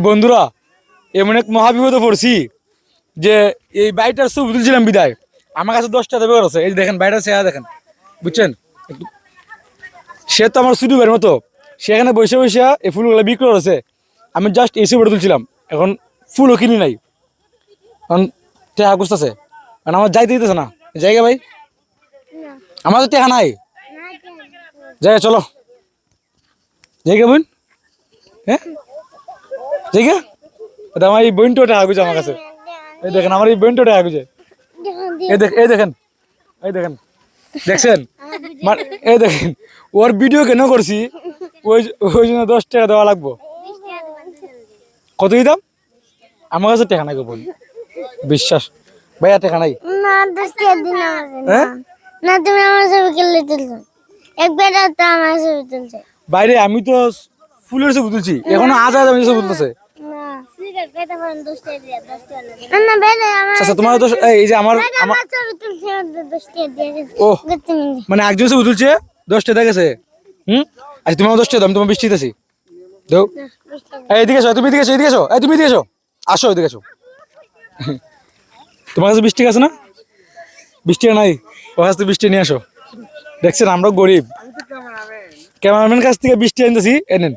বন্ধুরা এমন এক মহাবিপদে পড়ছি যে এই বাইটার ছবি তুলছিলাম বিদায় আমার কাছে 10টা দেবে আছে। এই দেখেন বাইটার চেহারা দেখেন, বুঝছেন? সে তো আমার শুধু বের মতো, সেখানে বসে বসে এই ফুলগুলো বিক্রি করেছে। আমি জাস্ট এসে ফটো তুলছিলাম, এখন ফুলও কিনি নাই, কারণ টেহা গুছতেছে, কারণ আমার যাইতে দিতেছে না জায়গা ভাই, আমার তো টেহা নাই জায়গা। চলো জায়গা বোন, হ্যাঁ জায়গা আমার এই বোনটো টেহা গুছে আমার কাছে। এই দেখেন আমার এই বোনটো টেহা গুছে, এই দেখেন এই দেখেন, দেখছেন? এই দেখেন ওর ভিডিও কেন করছি, ওই ওই জন্য 10 টাকা দেওয়া লাগবো। কত দিতাম? আমার কাছে টাকা নাই গো বোন, বিশ্বাস ভাইয়া টাকা নাই। না 10 টাকা দিন আমাকে না, তুমি আমার ছবি কেলে তুলছো একবার তো আমার ছবি তুলছো বাইরে। আমি তো ফুলের ছবি তুলছি, এখনো আজ আমি ছবি তুলতেছে। না সিগারেট খাইতে পারেন 10 টাকা দিয়ে 10 টাকা না না বেলে আমার আচ্ছা তোমার তো এই যে আমার ছবি তুলছে 10 টাকা দিয়ে ও মানে একজন ছবি তুলছে 10 টাকা গেছে। আচ্ছা তোমার 10 টাকা দাম, তোমার 20 টাকা দিছি দাও। এইদিকে এসো, তুমি এদিকে এসো, এদিকে এসো, এই তুমি এদিকে এসো, আসো এদিকে এসো। তোমার কাছে 20 টাকা আছে না? 20 টাকা নাই, ওর কাছ থেকে 20 টাকা নিয়ে আসো। দেখছেন আমরা গরিব, ক্যামেরাম্যান কাছ থেকে 20 টাকা নিতেছি, এনেন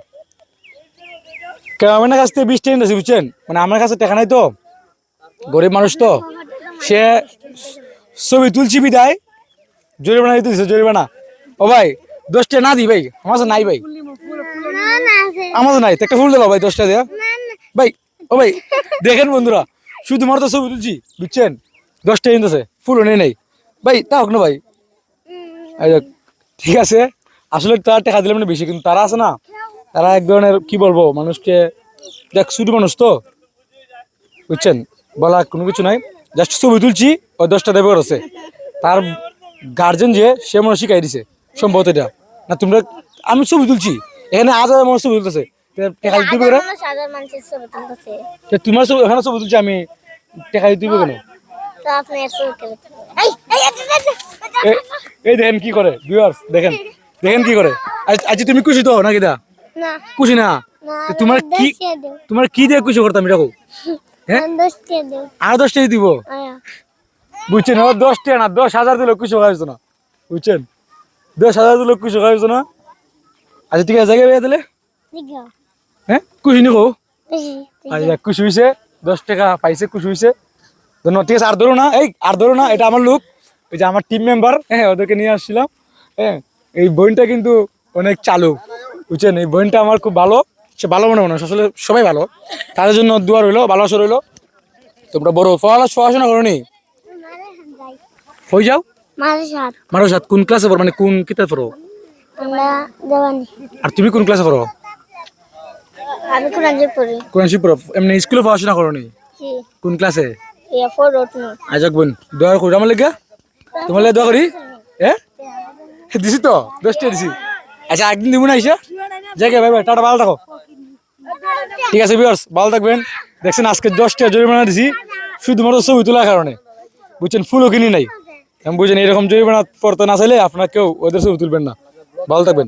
ক্যামেরাম্যানের কাছ থেকে 20 টাকা নিতেছি, বুঝছেন? মানে আমার কাছে টাকা নাই তো, গরিব মানুষ তো। সে ছবি তুলছি বিদায় জরিমানা দিতে দিচ্ছে, জরিমানা। ও ভাই 10 টাকা না দিই ভাই, আমার কাছে নাই ভাই, না না আছে আমার কাছে নাই। একটা ফুল দিলো ভাই 10 টাকা দেয়া ভাই। ও ভাই দেখেন বন্ধুরা, শুধু মাত্র ছবি তুলছি, বুঝছেন? 10 টাকা নিতেছে, ফুলও নেই নাই ভাই, তা হোক না ভাই। ঠিক আছে, আসলে তারা টাকা দিলে মানে বেশি, কিন্তু তারা আছে না, তারা এক ধরনের কি বলবো মানুষকে, দেখ শুধু মানুষ তো, বুঝছেন? বলা কোনো কিছু নাই, জাস্ট ছবি তুলছি, ওই 10টা দেবে আছে। তার গার্জেন যে সে মনে শিখাই দিছে সম্ভবত এটা না। তোমরা আমি ছবি তুলছি এখানে, আজ আমার ছবি তুলতেছে, টাকা দিতে হবে কেন? সাধারণ মানুষের ছবি তুলছে তোমার ছবি এখানে ছবি তুলছি, আমি টাকা দিতে হবে কেন? তো আপনি ছবি কেলে এই এই এই দেখেন কি করে ভিউয়ার্স, দেখেন দেখেন কি করে। আজ তুমি খুশি তো নাকি? দা না খুশি না? না তোমার কি, তোমার কি দিয়ে খুশি করতাম এটা? হ্যাঁ 10 টাকা দাও আর 10 টাকা দিব, আয়া বুঝছেন? 10 টাকা না, 10,000 দিলে খুশি খাইছো না, বুঝছেন? 10,000 দিলে খুশি খাইছো না। আচ্ছা ঠিক আছে, জায়গা পেয়ে দিলে, দিগা হ্যাঁ খুশি নি গো। বেশি আচ্ছা খুশি হয়েছে, 10 টাকা পাইছে, খুশি হয়েছে, ধন্যবাদ। ঠিক আছে, আর ধরো না, এই আর ধরো না, এটা আমার লোক, ওই যে আমার টিম মেম্বার, হ্যাঁ ওদেরকে নিয়ে আসছিলাম। হ্যাঁ এই বোনটা কিন্তু অনেক চালু, বুঝছেন? এই বোনটা আমার খুব ভালো, সে ভালো মনে মানুষ, আসলে সবাই ভালো, তাদের জন্য দোয়া রইলো, ভালোবাসা রইলো। তোমরা বড় পড়াশোনা করো নি, হয়ে যাও মারো সাথ। কোন ক্লাসে পড়ো, মানে কোন কিতাব পড়ো? আমরা দেওয়ানি আর তুমি কোন ক্লাসে পড়ো? আমি কোরআন পড়ি কোন শিব পড়ো? এমনি স্কুলে পড়াশোনা করো নি? কি কোন ক্লাসে? ইয়া ফর রটনো আজাক বোন দোয়া করি আমার লেগে, তোমার লেগে দোয়া করি। হ্যাঁ দিছি তো, 10 টাকা দিছি। আচ্ছা একদিন দিব না আইসা জায়গা, ভাই ভাই টাটা, ভালো থাকো। ঠিক আছে ভিউয়ার্স, ভালো থাকবেন। দেখছেন আজকে 10 টাকা জরিমানা দিছি শুধুমাত্র ছবি তোলার কারণে, বুঝছেন? ফুলও কিনি নাই। বুঝছেন এরকম জরিমানা পড়তে না চাইলে আপনারা কেউ ওদের ছবি তুলবেন না। ভালো থাকবেন।